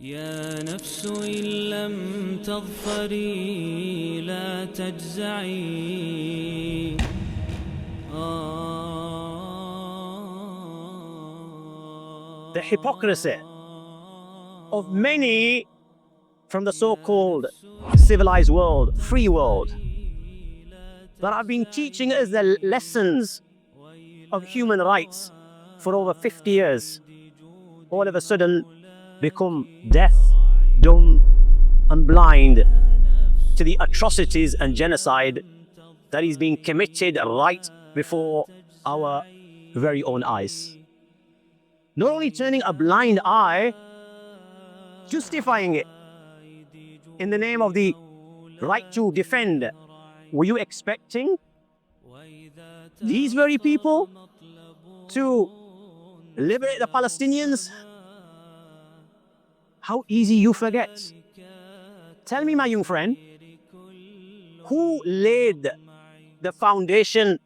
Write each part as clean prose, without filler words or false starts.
يا نفس إن لم تظفري لا تجزعي. The hypocrisy of many from the so-called civilized world, free world, that have been teaching us the lessons of human rights for over 50 years, all of a sudden become deaf, dumb, and blind to the atrocities and genocide that is being committed right before our very own eyes. Not only turning a blind eye, justifying it in the name of the right to defend. Were you expecting these very people to liberate the Palestinians? How easy you forget. Tell me, my young friend, who laid the foundation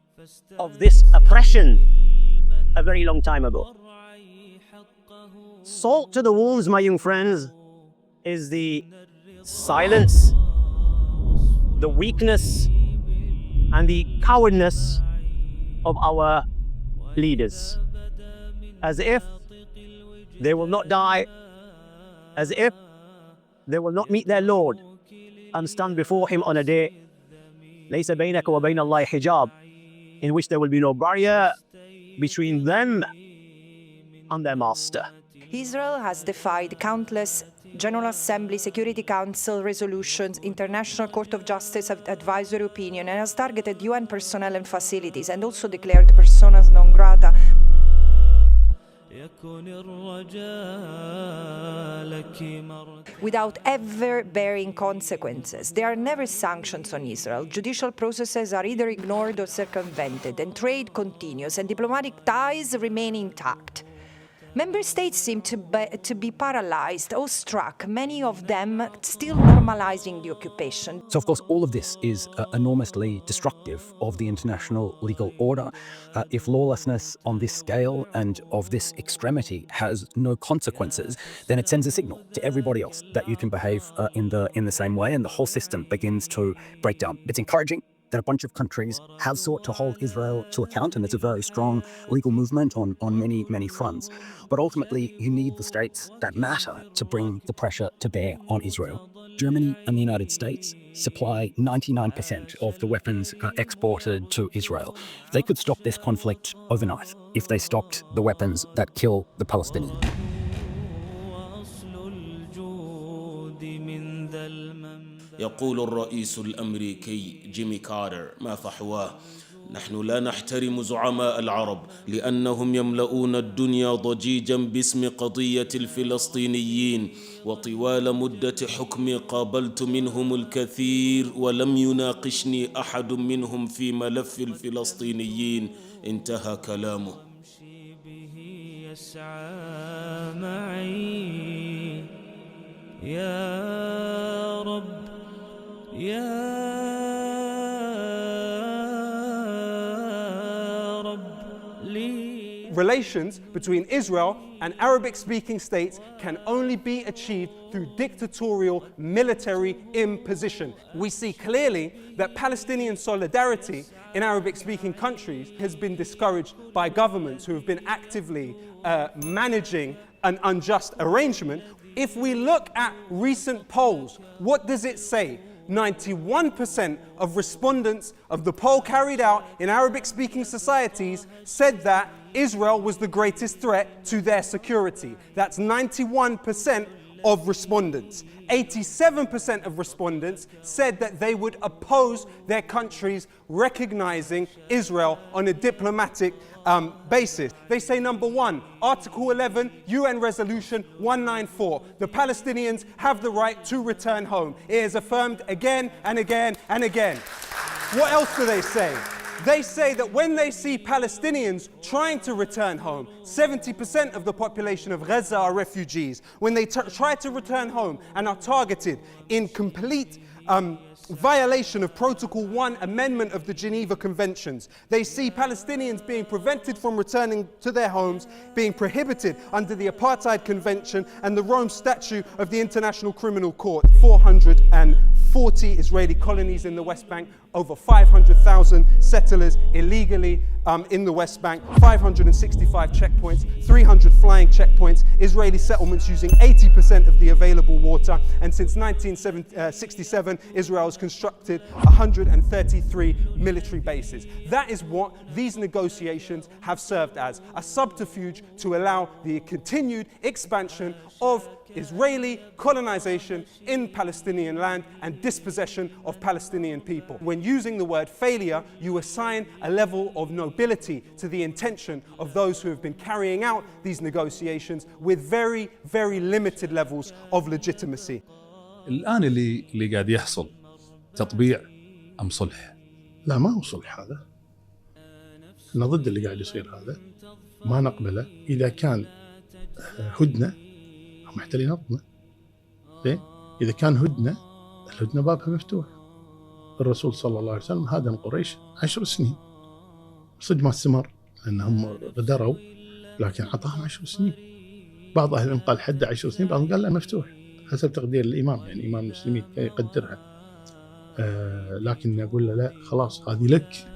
of this oppression a very long time ago? Salt to the wounds, my young friends, is the silence, the weakness, and the cowardness of our leaders. As if they will not die, as if they will not meet their Lord and stand before Him on a day, لَيْسَ بَيْنَكَ وَبَيْنَ اللَّهِ حِجَابٌ, in which there will be no barrier between them and their master. Israel has defied countless General Assembly, Security Council resolutions, International Court of Justice advisory opinion, and has targeted UN personnel and facilities, and also declared personas non grata. Without ever bearing consequences. There are never sanctions on Israel. Judicial processes are either ignored or circumvented, and trade continues, and diplomatic ties remain intact. Member states seem to be paralyzed, awestruck, many of them still normalizing the occupation. So, of course, all of this is enormously destructive of the international legal order. If lawlessness on this scale and of this extremity has no consequences, then it sends a signal to everybody else that you can behave in the same way, and the whole system begins to break down. It's encouraging that a bunch of countries have sought to hold Israel to account, and there's a very strong legal movement on many, many fronts. But ultimately, you need the states that matter to bring the pressure to bear on Israel. Germany and the United States supply 99% of the weapons exported to Israel. They could stop this conflict overnight if they stopped the weapons that kill the Palestinians. يقول الرئيس الأمريكي جيمي كارتر ما فحواه: نحن لا نحترم زعماء العرب لأنهم يملؤون الدنيا ضجيجا باسم قضية الفلسطينيين، وطوال مدة حكمي قابلت منهم الكثير ولم يناقشني أحد منهم في ملف الفلسطينيين. انتهى كلامه. يا رب يا رب لي. Relations between Israel and Arabic-speaking states can only be achieved through dictatorial military imposition. We see clearly that Palestinian solidarity in Arabic-speaking countries has been discouraged by governments who have been actively managing an unjust arrangement. If we look at recent polls, what does it say? 91% of respondents of the poll carried out in Arabic-speaking societies said that Israel was the greatest threat to their security. That's 91% of respondents. 87% of respondents said that they would oppose their countries recognizing Israel on a diplomatic basis. They say, number one, Article 11, UN Resolution 194. The Palestinians have the right to return home. It is affirmed again and again and again. What else do they say? They say that when they see Palestinians trying to return home, 70% of the population of Gaza are refugees. When they try to return home and are targeted in complete violation of Protocol 1 Amendment of the Geneva Conventions. They see Palestinians being prevented from returning to their homes, being prohibited under the Apartheid Convention and the Rome Statute of the International Criminal Court. 440 Israeli colonies in the West Bank, over 500,000 settlers illegally in the West Bank, 565 checkpoints, 300 flying checkpoints, Israeli settlements using 80% of the available water, and since 1967, Israel has constructed 133 military bases. That is what these negotiations have served as, a subterfuge to allow the continued expansion of Israeli colonization in Palestinian land and dispossession of Palestinian people. When using the word failure, you assign a level of nobility to the intention of those who have been carrying out these negotiations with very, very limited levels of legitimacy. الآن اللي قاعد يحصل تطبيع أم صلح؟ لا، ما هو صلح هذا. أنا ضد اللي قاعد يصير هذا، ما نقبله. إذا كان هدنة محتلين أرضنا، زين؟ إذا كان هدنة، الهدنة بابها مفتوح. الرسول صلى الله عليه وسلم هادن قريش 10 سنين، صدق ما استمر لأنهم غدروا، لكن عطاهم 10 سنين. بعض أهل العلم قال حد 10 سنين، بعضهم قال لا مفتوح حسب تقدير الإمام، يعني إمام المسلمين يقدرها. لكن أقول له لا، خلاص هذه لك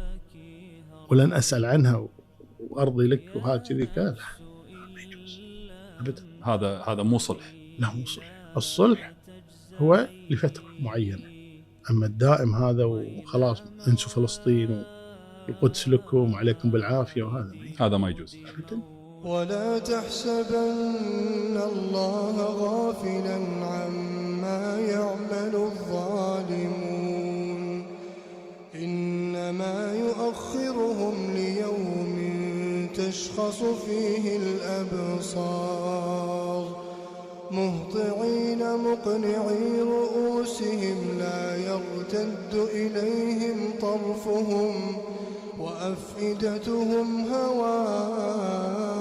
ولن أسأل عنها وأرضي لك وهكذا. لا، ما يجوز أبدا. هذا مو صلح. لا، مو صلح. الصلح هو لفترة معينة، أما الدائم هذا وخلاص انسوا فلسطين والقدس لكم وعليكم بالعافية، وهذا ما يجوز أبدا. ولا تحسبن الله غافلا عما يعمل الظالمون، إنما يؤخرهم ليوم تشخص فيه الأبصار، مهطعين مقنعي رؤوسهم لا يرتد إليهم طرفهم وأفئدتهم هواء.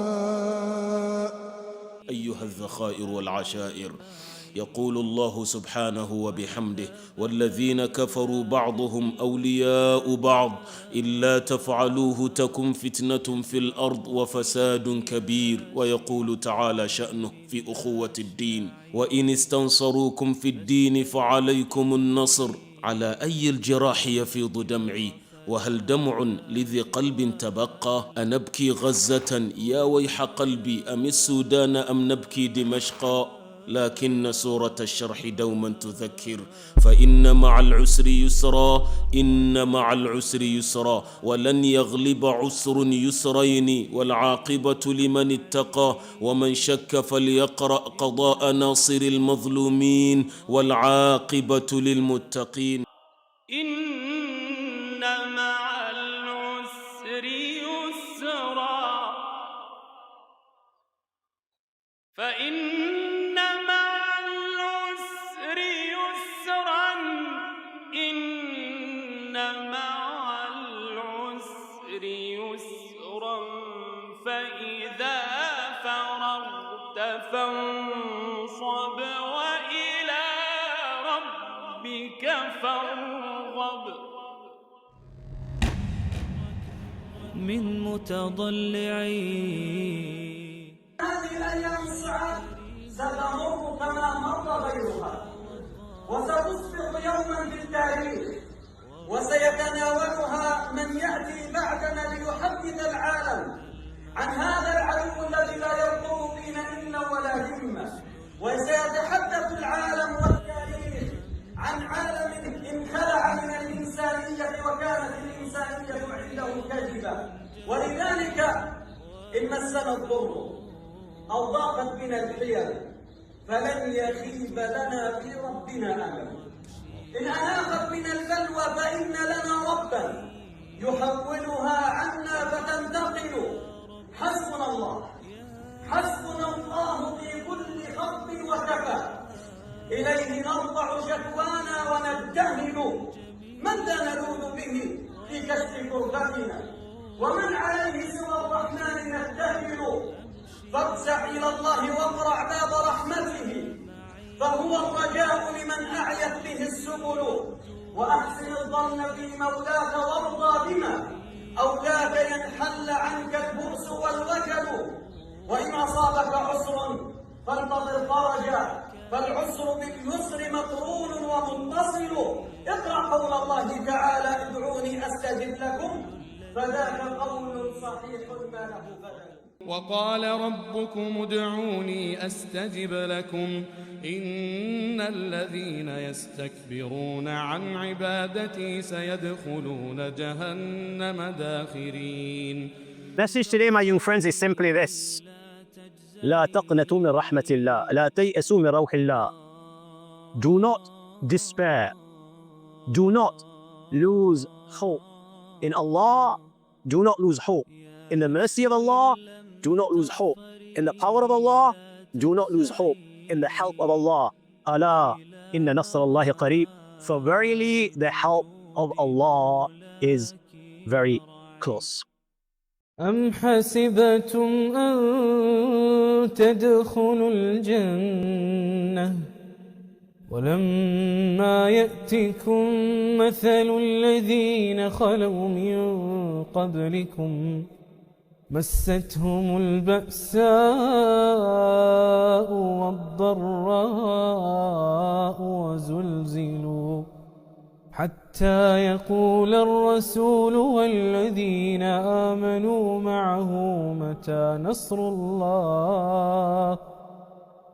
أيها الذخائر والعشائر، يقول الله سبحانه وبحمده: والذين كفروا بعضهم أولياء بعض إلا تفعلوه تكن فتنة في الأرض وفساد كبير. ويقول تعالى شأنه في أخوة الدين: وإن استنصروكم في الدين فعليكم النصر، على أي الجراح يفيض دمعي، وهل دمع لذي قلب تبقى؟ أنبكي غزة يا ويح قلبي، أم السودان أم نبكي دمشقا؟ لكن سورة الشرح دوما تذكر: فإن مع العسر يسرا، إن مع العسر يسرا، ولن يغلب عسر يسرين، والعاقبة لمن اتقى، ومن شك فليقرأ قضاء ناصر المظلومين، والعاقبة للمتقين. إن مع العسر يسرا، فإن فإذا فرغت فانصب وإلى ربك فارغب. من متضلعين هذه الأيام الصعاب ستمر كما مر غيرها، وستصبح يوما في التاريخ، وسيتناولها من يأتي بعدنا ليحدث العالم عن هذا العدو الذي لا يرقب فينا إلا ولا ذمة، وسيتحدث العالم والتاريخ عن عالم انخلع من الإنسانية وكانت الإنسانية عنده كذبة. ولذلك إن مسنا الضر أو ضاقت بنا الحيل فلن يخيب لنا في ربنا أمل. إن أناقت من البلوى فإن لنا ربا يحولها عنا فتنتقل. حسبنا الله، حسبنا الله في كل خط وكفى، إليه نرفع شكوانا ونبتهل. من لا نلوذ به في كشف كربتنا، ومن عليه سوى الرحمن نبتهل. فارجع إلى الله واقرع باب رحمته، هو الرجاء لمن أعيت به السبل. وأحسن الظن في مولاك وارضى بما أولاك ينحل عنك البؤس والوجل. وإن أصابك عسر فانتظر فرجا، فالعسر باليسر مقرون ومتصل. اقرأ قول الله تعالى ادعوني أستجب لكم، فذاك قول صحيح ما له بدل. وقال ربكم ادعوني أستجب لكم إن الذين يستكبرون عن عبادتي سيدخلون جهنم داخرين. Message today, my young friends, is simply this. لا تقنطوا من رحمة الله. لا تيأسوا من روح الله. Do not despair. Do not lose hope in Allah. Do not lose hope in the mercy of Allah. Do not lose hope in the power of Allah. Do not lose hope in the help of Allah. Allah, inna nasr Allahi qareeb. For verily the help of Allah is very close. أم حسبتم أن تدخلوا الجنة ولما يأتكم مثل الذين خلوا من قبلكم مستهم البأساء والضراء وزلزلوا حتى يقول الرسول والذين آمنوا معه متى نصر الله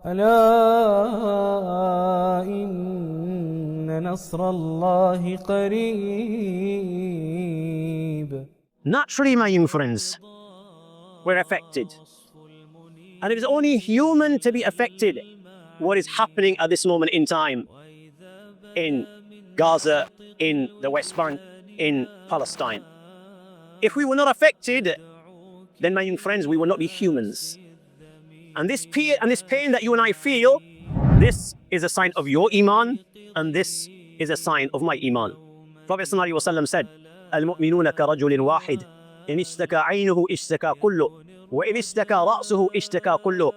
ألا إن نصر الله قريب. Naturally, my young friends, we're affected. And it is only human to be affected what is happening at this moment in time in Gaza, in the West Bank, in Palestine. If we were not affected, then my young friends, we will not be humans. And this pain that you and I feel, this is a sign of your iman, and this is a sign of my iman. Prophet ﷺ said, المؤمنون كرجل واحد إن اشتكى عينه اشتكى كله وإن اشتكى رأسه اشتكى كله.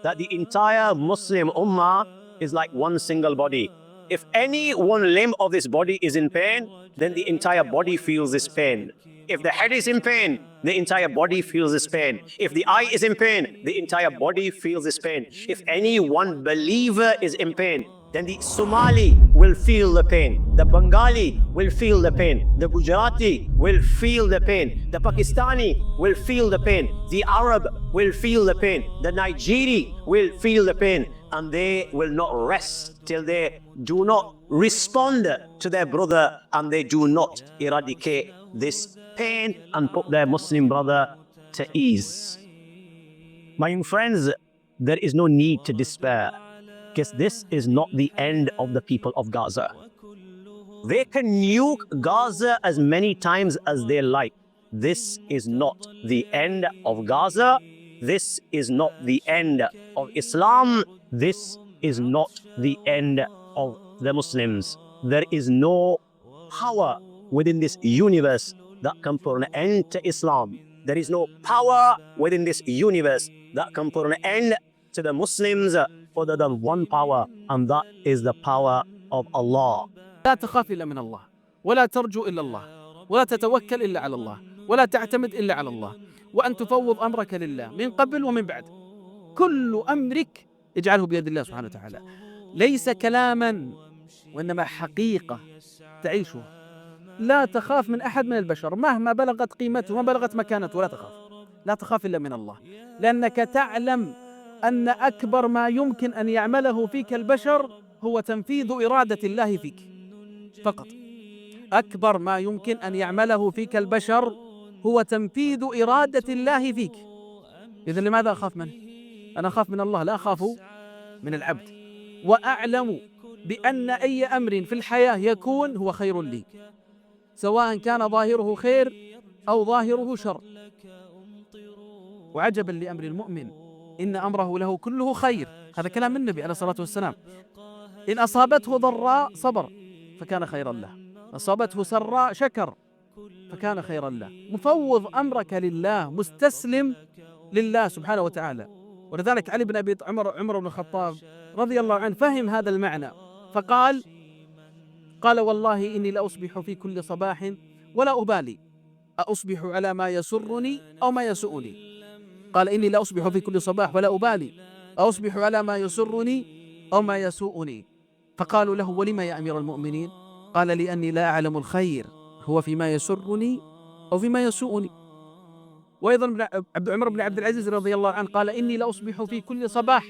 That the entire Muslim Ummah is like one single body. If any one limb of this body is in pain, then the entire body feels this pain. If the head is in pain, the entire body feels this pain. If the eye is in pain, the entire body feels this pain. If any one believer is in pain, then the Somali will feel the pain. The Bengali will feel the pain. The Gujarati will feel the pain. The Pakistani will feel the pain. The Arab will feel the pain. The Nigerian will feel the pain. And they will not rest till they do not respond to their brother and they do not eradicate this pain and put their Muslim brother to ease. My young friends, there is no need to despair, because this is not the end of the people of Gaza. They can nuke Gaza as many times as they like. This is not the end of Gaza. This is not the end of Islam. This is not the end of the Muslims. There is no power within this universe that can put an end to Islam. There is no power within this universe that can put an end to the Muslims other than one power, and that is the power of Allah. لا تخاف إلا من الله ولا ترجو إلا الله ولا تتوكل إلا على الله ولا تعتمد إلا على الله وأن تفوض أمرك لله من قبل ومن بعد. كل أمرك اجعله بيد الله سبحانه وتعالى. ليس كلاما وإنما حقيقة تعيشها. لا تخاف من أحد من البشر مهما بلغت قيمته وما بلغت مكانته، ولا تخاف. لا تخاف إلا من الله، لأنك تعلم أن أكبر ما يمكن أن يعمله فيك البشر هو تنفيذ إرادة الله فيك فقط. أكبر ما يمكن أن يعمله فيك البشر هو تنفيذ إرادة الله فيك. إذن لماذا أخاف منه؟ أنا أخاف من الله، لا أخاف من العبد. وأعلم بأن أي أمر في الحياة يكون هو خير لي، سواء كان ظاهره خير أو ظاهره شر. وعجبا لأمر المؤمن إن أمره له كله خير. هذا كلام النبي عليه الصلاة والسلام. إن أصابته ضراء صبر فكان خيرا له، أصابته سراء شكر فكان خيرا له. مفوض أمرك لله، مستسلم لله سبحانه وتعالى. ولذلك علي بن أبي عمر بن الخطاب رضي الله عنه فهم هذا المعنى فقال والله إني لأصبح في كل صباح ولا أبالي أصبح على ما يسرني أو ما يسوءني. قال إني لأصبح في كل صباح ولا أبالي أصبح على ما يسرني أو ما يسوءني. فقالوا له ولما يا أمير المؤمنين؟ قال لأني لا أعلم الخير هو فيما يسرني أو فيما يسوءني. وأيضا عمر بن عبد العزيز رضي الله عنه قال إني لأصبح في كل صباح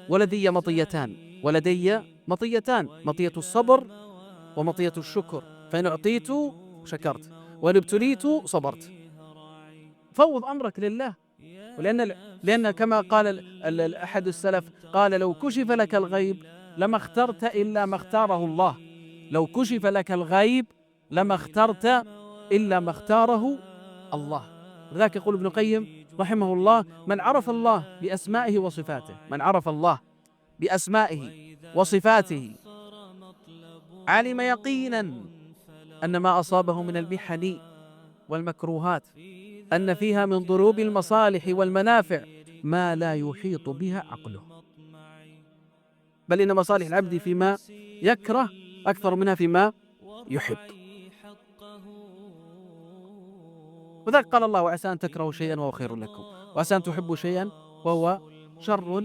ولدي مطيتان مطية الصبر ومطية الشكر، فإن أعطيت شكرت وإن ابتليت صبرت. فوض أمرك لله، لأن كما قال أحد السلف قال لو كشف لك الغيب لما اخترت إلا ما اختاره الله. لو كشف لك الغيب لما اخترت إلا ما اختاره الله. لذلك يقول ابن القيم رحمه الله من عرف الله بأسمائه وصفاته، من عرف الله بأسمائه وصفاته علم يقينا أن ما أصابه من المحن والمكروهات أن فيها من ضروب المصالح والمنافع ما لا يحيط بها عقله، بل إن مصالح العبد فيما يكره أكثر منها فيما يحب. وذلك قال الله وعسى أن تكرهوا شيئا وهو خير لكم وعسى أن تحبوا شيئا وهو شر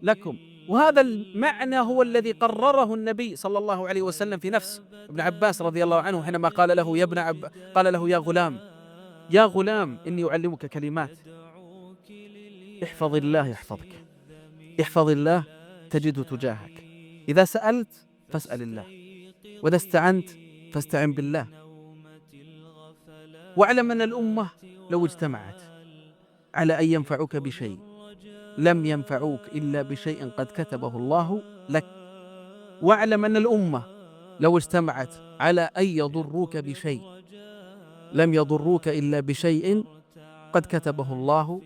لكم. وهذا المعنى هو الذي قرره النبي صلى الله عليه وسلم في نفس ابن عباس رضي الله عنه حينما قال له قال له يا غلام إني أعلمك كلمات احفظ الله يحفظك، احفظ الله تجده تجاهك، إذا سألت فاسأل الله وإذا استعنت فاستعن بالله. واعلم أن الأمة لو اجتمعت على أن ينفعوك بشيء لم ينفعوك إلا بشيء قد كتبه الله لك. واعلم أن الأمة لو اجتمعت على أن يضروك بشيء لم يضروك إلا بشيء قد كتبه الله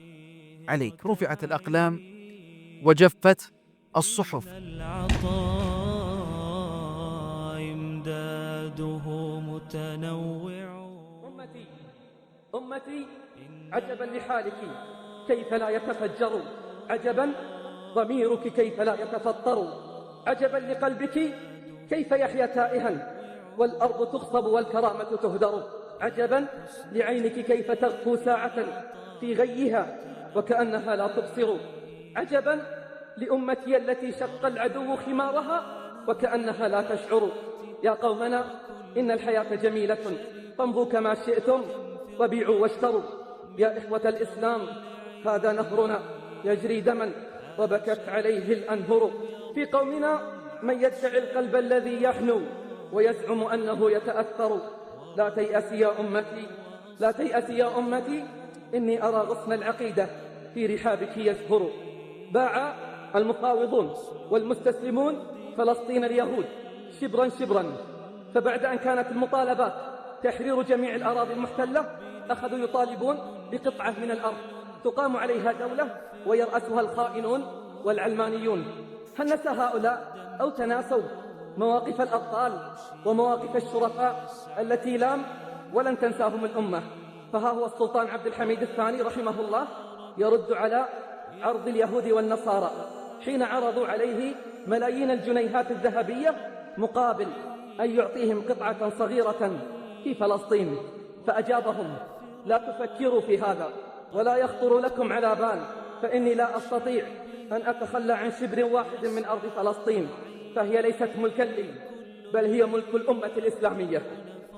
عليك. رفعت الأقلام وجفت الصحف. إمداده متنوع. أمتي عجبا لحالك كيف لا يتفجر، عجبا ضميرك كيف لا يتفطر، عجبا لقلبك كيف يحيا تائها والأرض تخصب والكرامة تهدر، عجبا لعينك كيف تغفو ساعة في غيها وكأنها لا تبصر، عجبا لأمتي التي شق العدو خمارها وكأنها لا تشعر. يا قومنا إن الحياة جميلة فامضوا كما شئتم وبيعوا واشتروا. يا إخوة الإسلام هذا نهرنا يجري دما وبكت عليه الأنهر. في قومنا من يدعي القلب الذي يحنو ويزعم أنه يتأثر. لا تيأسي يا أمتي، لا تيأسي يا أمتي، إني أرى غصن العقيدة في رحابك يزهر. باع المفاوضون والمستسلمون فلسطين اليهود شبرا شبرا، فبعد أن كانت المطالبات تحرير جميع الأراضي المحتلة أخذوا يطالبون بقطعة من الأرض تقام عليها دولة ويرأسها الخائنون والعلمانيون. هل نسى هؤلاء أو تناسوا مواقف الأبطال ومواقف الشرفاء التي لام ولن تنساهم الأمة؟ فها هو السلطان عبد الحميد الثاني رحمه الله يرد على عرض اليهود والنصارى حين عرضوا عليه ملايين الجنيهات الذهبية مقابل أن يعطيهم قطعة صغيرة في فلسطين، فأجابهم: لا تفكروا في هذا ولا يخطر لكم على بال، فإني لا أستطيع أن أتخلى عن شبر واحد من أرض فلسطين، فهي ليست ملكا لي بل هي ملك الأمة الإسلامية.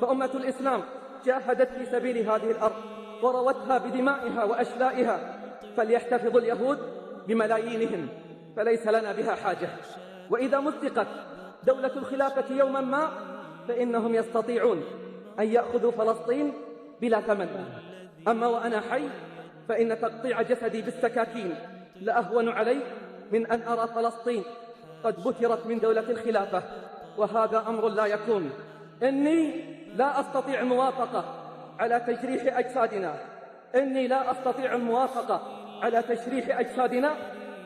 فأمة الإسلام جاهدت في سبيل هذه الأرض وروتها بدمائها وأشلائها، فليحتفظ اليهود بملايينهم فليس لنا بها حاجة. وإذا مزقت دولة الخلافة يوما ما فإنهم يستطيعون أن يأخذوا فلسطين بلا ثمن. أما وأنا حي فإن تقطيع جسدي بالسكاكين لأهون علي من أن أرى فلسطين قد بترت من دولة الخلافة، وهذا أمر لا يكون. إني لا أستطيع الموافقة على تجريح أجسادنا، إني لا أستطيع الموافقة على تشريح أجسادنا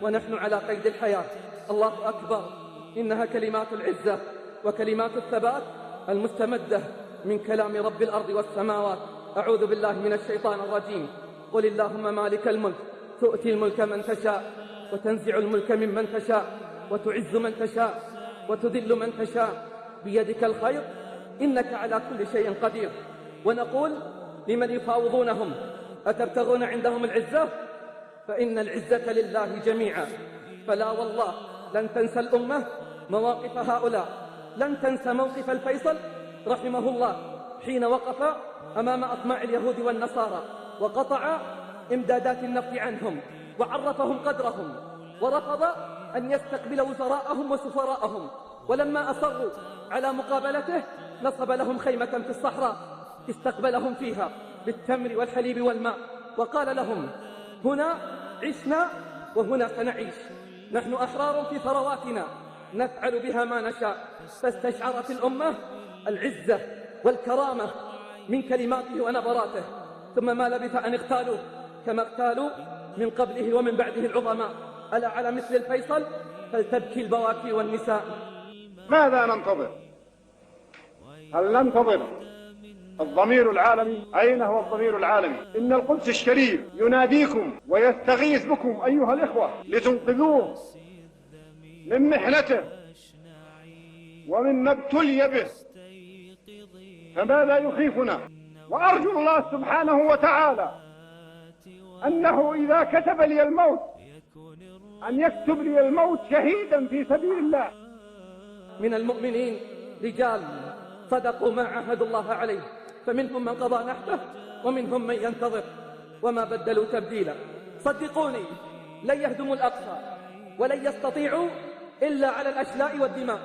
ونحن على قيد الحياة. الله أكبر، إنها كلمات العزة وكلمات الثبات المستمدة من كلام رب الأرض والسماوات. أعوذ بالله من الشيطان الرجيم. قل اللهم مالك الملك تؤتي الملك من تشاء وتنزع الملك ممن تشاء وتعز من تشاء وتذل من تشاء بيدك الخير إنك على كل شيء قدير. ونقول لمن يفاوضونهم أتبتغون عندهم العزة؟ فإن العزة لله جميعا. فلا والله لن تنسى الأمة مواقف هؤلاء، لن تنسى موقف الفيصل رحمه الله حين وقف أمام أطماع اليهود والنصارى وقطع إمدادات النفط عنهم وعرفهم قدرهم، ورفض أن يستقبل وزراءهم وسفراءهم، ولما أصروا على مقابلته نصب لهم خيمة في الصحراء استقبلهم فيها بالتمر والحليب والماء، وقال لهم: هنا عشنا وهنا سنعيش، نحن أحرار في ثرواتنا نفعل بها ما نشاء. فاستشعرت الأمة العزة والكرامة من كلماته ونبراته، ثم ما لبث أن اغتالوه كما اغتالوا من قبله ومن بعده العظماء. ألا على مثل الفيصل فلتبكي البواكي والنساء. ماذا ننتظر؟ هل ننتظر الضمير العالمي؟ أين هو الضمير العالمي؟ إن القدس الشريف يناديكم ويستغيث بكم أيها الإخوة لتنقذوه من محنته ومما ابتلي به، فماذا يخيفنا؟ وأرجو الله سبحانه وتعالى أنه إذا كتب لي الموت أن يكتب لي الموت شهيدا في سبيل الله. من المؤمنين رجال صدقوا ما عاهدوا الله عليه، فمنهم من قضى نحبه ومنهم من ينتظر وما بدلوا تبديلا. صدقوني لن يهدموا الأقصى ولن يستطيعوا إلا على الأشلاء والدماء،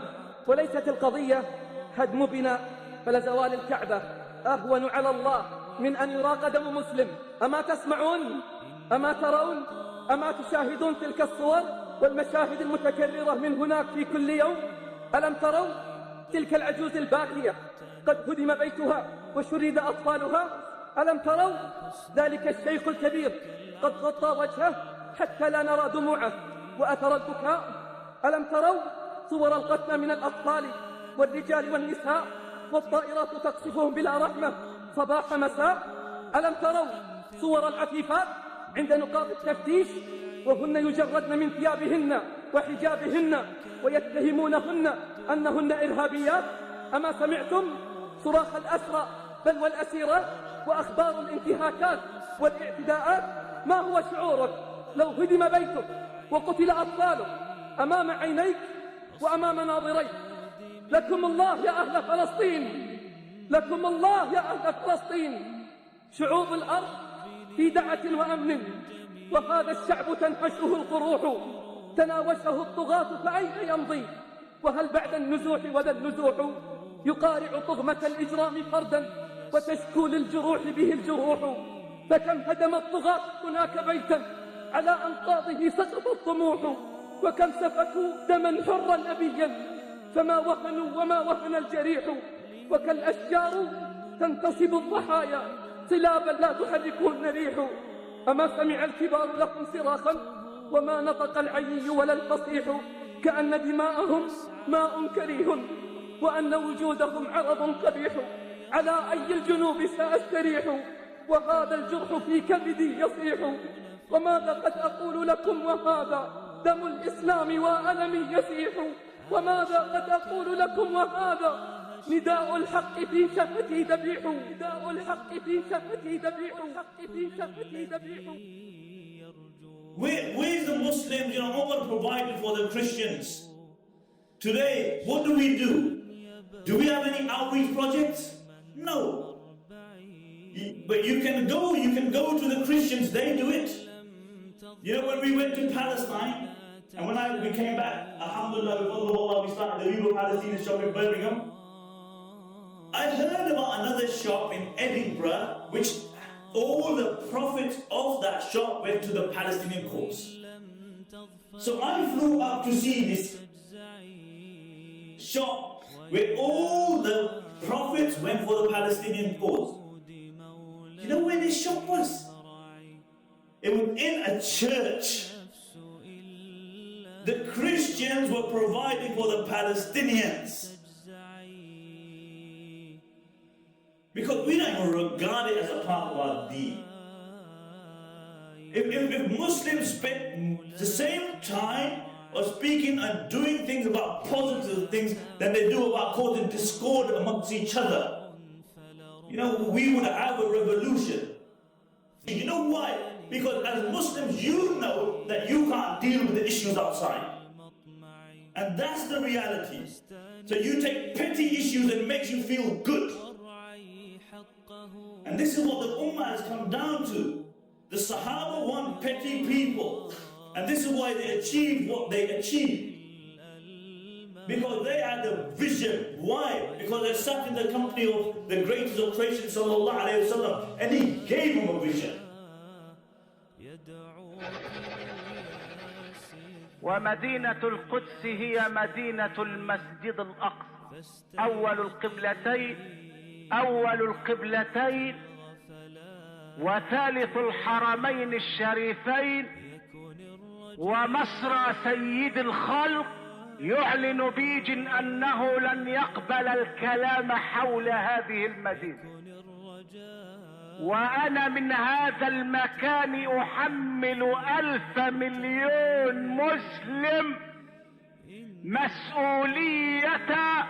وليست القضية هدم بناء، فلزوال الكعبة أهون على الله من أن يراق دم مسلم. أما تسمعون؟ أما ترون؟ أما تشاهدون تلك الصور والمشاهد المتكررة من هناك في كل يوم؟ ألم تروا تلك العجوز الباكية قد هدم بيتها وشرد أطفالها؟ ألم تروا ذلك الشيخ الكبير قد غطى وجهه حتى لا نرى دموعه وأثر البكاء؟ ألم تروا صور القتلى من الأطفال والرجال والنساء والطائرات تقصفهم بلا رحمة صباح مساء؟ ألم تروا صور العفيفات عند نقاط التفتيش وهن يجردن من ثيابهن وحجابهن ويتهمونهن أنهن إرهابيات؟ أما سمعتم صراخ الأسرى بل والأسيرات وأخبار الانتهاكات والاعتداءات؟ ما هو شعورك لو هدم بيتك وقتل أطفالك أمام عينيك وأمام ناظريك؟ لكم الله يا أهل فلسطين، لكم الله يا أهل فلسطين. شعوب الأرض في دعة وأمن، وهذا الشعب تنحشه القروح، تناوشه الطغاة فأين يمضي؟ وهل بعد النزوح وذا النزوح يقارع طغمة الإجرام فردا وتشكو للجروح به الجروح؟ فكم هدم الطغاة هناك بيتا على أنقاضه سقط الطموح، وكم سفكوا دما حرا أبيا فما وهنوا وما وهن الجريح، وكالأشجار تنتصب الضحايا صلابا لا تحركهن ريح. أما سمع الكبار لكم صراخا وما نطق العيي ولا الفصيح، كأن دماءهم ماء كريه وأن وجودهم عرض قبيح. على أي الجنوب سأستريح وهذا الجرح في كبدي يصيح؟ وماذا قد أقول لكم وهذا دم الإسلام وألمي يسيح؟ وماذا قد أقول لكم وهذا نداء الحق في شفتي ذبيح؟ نداء الحق في شفتي ذبيح، الحق في شفتي ذبيح. Where is the Muslims, Allah provided for the Christians? Today, what do? Do we have any outreach projects? No. But you can go to the Christians, they do it. When we went to Palestine, and when we came back, alhamdulillah, with Allah, we started the Real Palestinian shop in Birmingham. I heard about another shop in Edinburgh, which all the profits of that shop went to the Palestinian cause. So I flew up to see this shop where all the profits went for the Palestinian cause. You know where this shop was? It was in a church. The Christians were providing for the Palestinians. Because we don't even regard it as a part of our deen. If Muslims spent the same time or speaking and doing things about positive things than they do about causing discord amongst each other. You know, we would have a revolution. You know why? Because as Muslims, you know that you can't deal with the issues outside. And that's the reality. So you take petty issues and it makes you feel good. And this is what the Ummah has come down to. The Sahaba want petty people. And this is why they achieved what they achieved. Because they had a vision. Why? Because they sat in the company of the greatest of creation, sallallahu alayhi wa sallam, and he gave them a vision. ومدينة القدس هي مدينة المسجد الأقصى أول القبلتين وثالث الحرمين الشريفين ومصرى سيد الخلق يعلن بيج أنه لن يقبل الكلام حول هذه المدينة وأنا من هذا المكان أحمل 1,000 مليون مسلم مسؤولية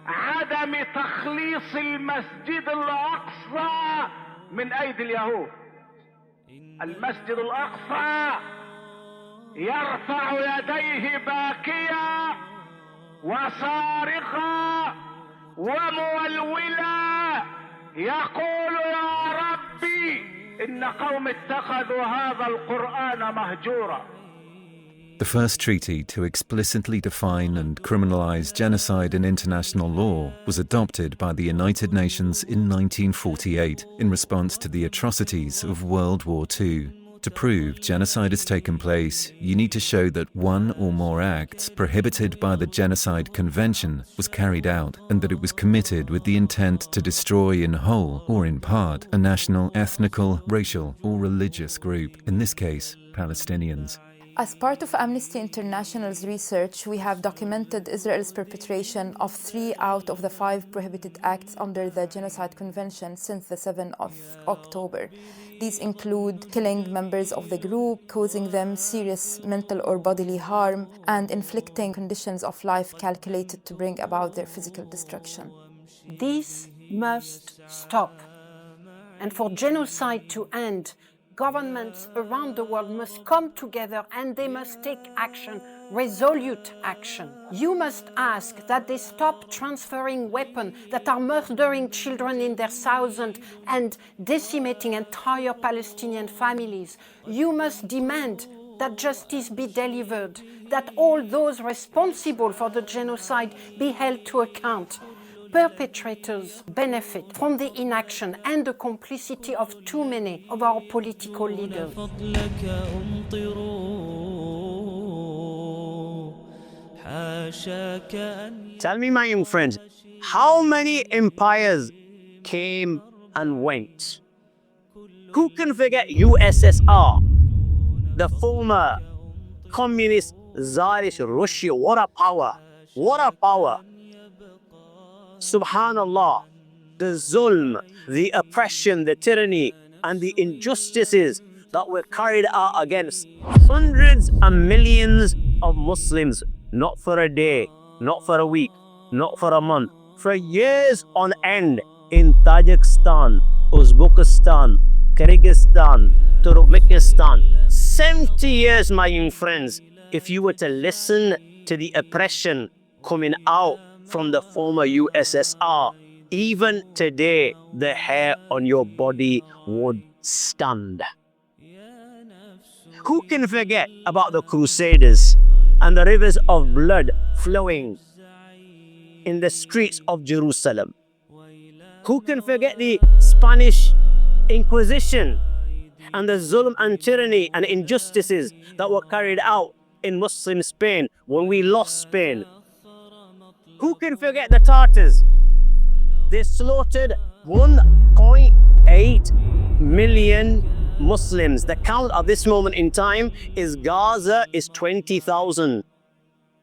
عدم تخليص المسجد الأقصى من أيدي اليهود. المسجد الأقصى يرفع يديه باكيا وصارخا ومولولا يقول يا ربي إن قوم اتخذوا هذا القرآن مهجورا. The first treaty to explicitly define and criminalize genocide in international law was adopted by the United Nations in 1948 in response to the atrocities of World War II. To prove genocide has taken place, you need to show that one or more acts prohibited by the Genocide Convention was carried out and that it was committed with the intent to destroy in whole or in part a national, ethnical, racial or religious group, in this case, Palestinians. As part of Amnesty International's research, we have documented Israel's perpetration of 3 out of the 5 prohibited acts under the Genocide Convention since the 7th of October. These include killing members of the group, causing them serious mental or bodily harm, and inflicting conditions of life calculated to bring about their physical destruction. This must stop. And for genocide to end, governments around the world must come together and they must take action, resolute action. You must ask that they stop transferring weapons that are murdering children in their thousands and decimating entire Palestinian families. You must demand that justice be delivered, that all those responsible for the genocide be held to account. Perpetrators benefit from the inaction and the complicity of too many of our political leaders. Tell me, my young friends, how many empires came and went? Who can forget USSR, the former communist Tsarist Russia? What a power! What a power! Subhanallah, the zulm, the oppression, the tyranny, and the injustices that were carried out against hundreds and millions of Muslims, not for a day, not for a week, not for a month, for years on end in Tajikistan, Uzbekistan, Kyrgyzstan, Turkmenistan. 70 years, my young friends, if you were to listen to the oppression coming out from the former USSR, even today, the hair on your body would stand. Who can forget about the Crusaders and the rivers of blood flowing in the streets of Jerusalem? Who can forget the Spanish Inquisition and the zulm and tyranny and injustices that were carried out in Muslim Spain when we lost Spain? Who can forget the Tartars? They slaughtered 1.8 million Muslims. The count at this moment in time is Gaza is 20,000.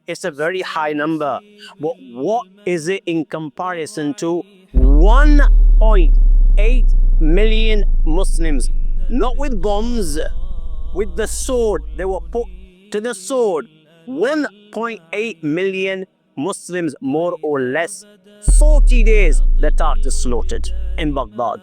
It's a very high number. But what is it in comparison to 1.8 million Muslims? Not with bombs, with the sword. They were put to the sword 1.8 million Muslims, more or less. 40 days the Tartars slaughtered in Baghdad.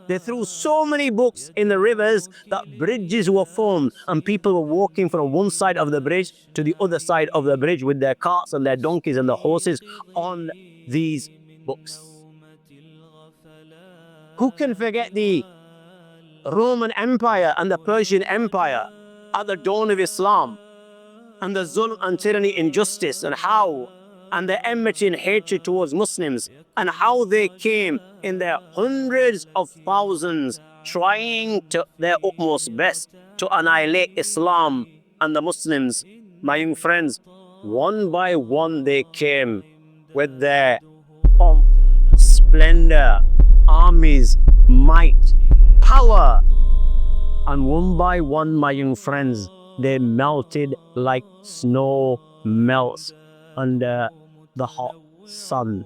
They threw so many books in the rivers that bridges were formed and people were walking from one side of the bridge to the other side of the bridge with their carts and their donkeys and their horses on these books. Who can forget the Roman Empire and the Persian Empire at the dawn of Islam, and the zulm and tyranny, injustice, and how, and the enmity and hatred towards Muslims, and how they came in their hundreds of thousands trying to their utmost best to annihilate Islam and the Muslims. My young friends, one by one they came with their pomp, splendor, armies, might, power, and one by one, my young friends, they melted like snow melts under the hot sun,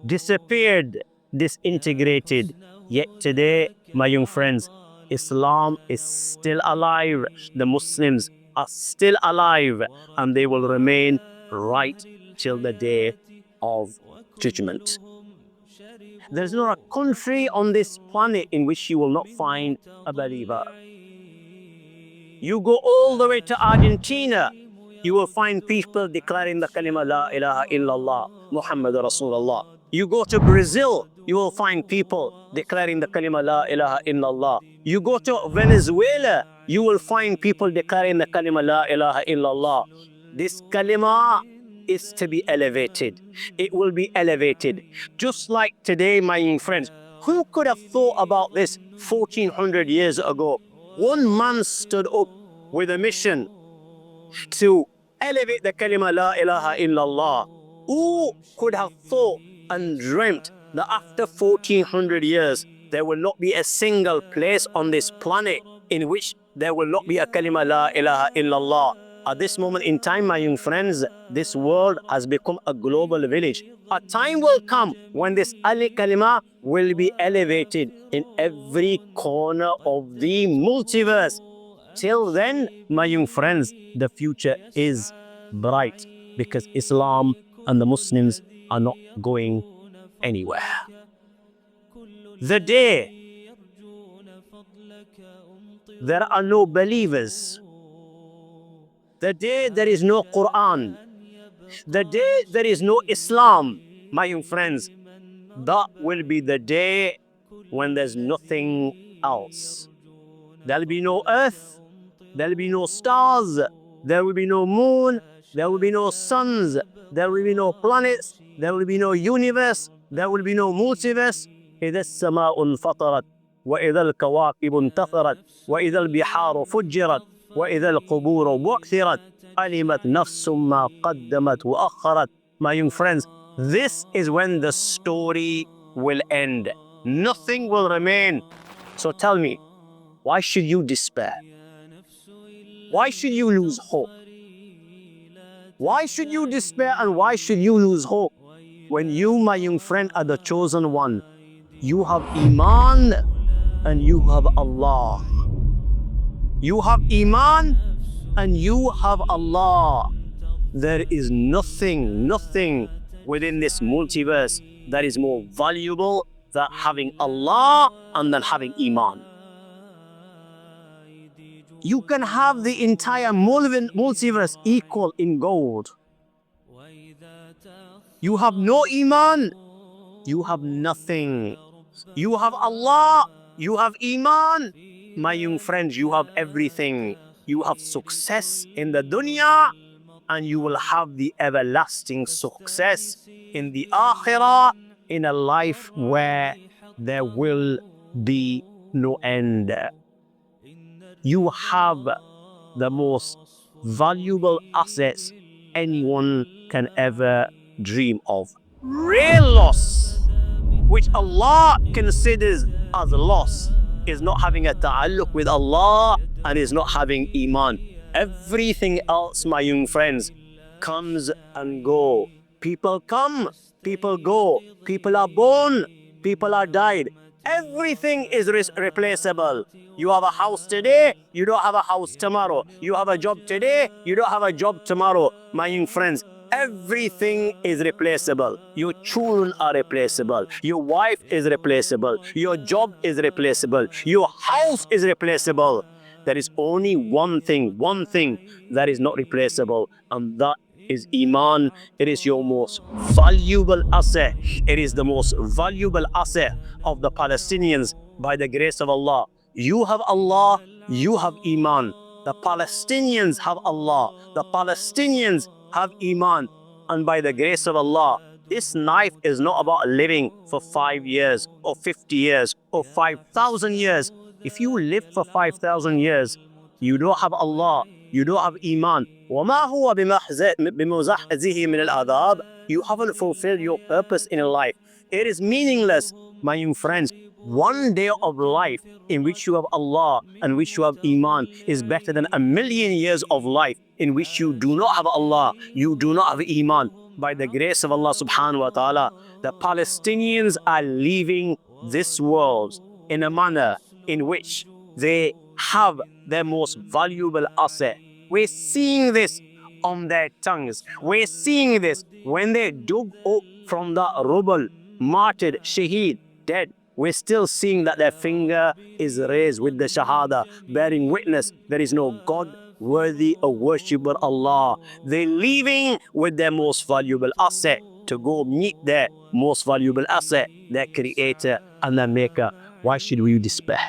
disappeared, disintegrated. Yet today, my young friends, Islam is still alive, the Muslims are still alive, and they will remain right till the day of judgment. There's not a country on this planet in which you will not find a believer. You go all the way to Argentina, you will find people declaring the kalima La ilaha illallah, Muhammad Rasulullah. You go to Brazil, you will find people declaring the kalima La ilaha illallah. You go to Venezuela, you will find people declaring the kalima La ilaha illallah. This kalima is to be elevated. It will be elevated. Just like today, my young friends, who could have thought about this 1400 years ago? One man stood up with a mission to elevate the kalima La ilaha illallah. Who could have thought and dreamt that after 1400 years, there will not be a single place on this planet in which there will not be a kalima La ilaha illallah? At this moment in time, my young friends, this world has become a global village. A time will come when this kalima will be elevated in every corner of the multiverse. Till then, my young friends, the future is bright because Islam and the Muslims are not going anywhere. The day there are no believers, the day there is no Quran, the day there is no Islam, my young friends, that will be the day when there's nothing else. There'll be no earth, there'll be no stars, there will be no moon, there will be no suns, there will be no planets, there will be no universe, there will be no multiverse. إذا السماء انفطرت وإذا الكواكب انتثرت وإذا البحار فجرت وإذا القبور بعثرت علمت نفس ما قدمت وأخرت. My young friends, this is when the story will end. Nothing will remain. So tell me, why should you despair? Why should you lose hope? Why should you despair and why should you lose hope? When you, my young friend, are the chosen one, you have Iman and you have Allah. You have Iman and you have Allah. There is nothing within this multiverse that is more valuable than having Allah and than having Iman. You can have the entire multiverse equal in gold. You have no Iman, you have nothing. You have Allah, you have Iman. My young friends, you have everything. You have success in the dunya and you will have the everlasting success in the akhirah, in a life where there will be no end. You have the most valuable assets anyone can ever dream of. Real loss, which Allah considers as loss, is not having a ta'alluq with Allah and is not having Iman. Everything else, my young friends, comes and go. People come, people go. People are born, people are died. Everything is replaceable. You have a house today, you don't have a house tomorrow. You have a job today, you don't have a job tomorrow. My young friends, everything is replaceable. Your children are replaceable. Your wife is replaceable. Your job is replaceable. Your house is replaceable. There is only one thing that is not replaceable, and that is Iman. It is your most valuable asset. It is the most valuable asset of the Palestinians by the grace of Allah. You have Allah, you have Iman. The Palestinians have Allah. The Palestinians have Iman. And by the grace of Allah, this life is not about living for 5 years or 50 years or 5,000 years. If you live for 5,000 years, you don't have Allah, you don't have Iman. وَمَا هُوَ بِمُزَحْزِهِ مِنَ الْعَذَابِ. You haven't fulfilled your purpose in life. It is meaningless, my young friends. One day of life in which you have Allah and which you have Iman is better than 1,000,000 years of life in which you do not have Allah, you do not have Iman. By the grace of Allah subhanahu wa ta'ala, the Palestinians are leaving this world in a manner in which they have their most valuable asset. We're seeing this on their tongues. We're seeing this when they dug up from the rubble, martyred, shaheed, dead. We're still seeing that their finger is raised with the shahada, bearing witness there is no God worthy of worship but Allah. They're leaving with their most valuable asset to go meet their most valuable asset, their creator and their maker. Why should we despair?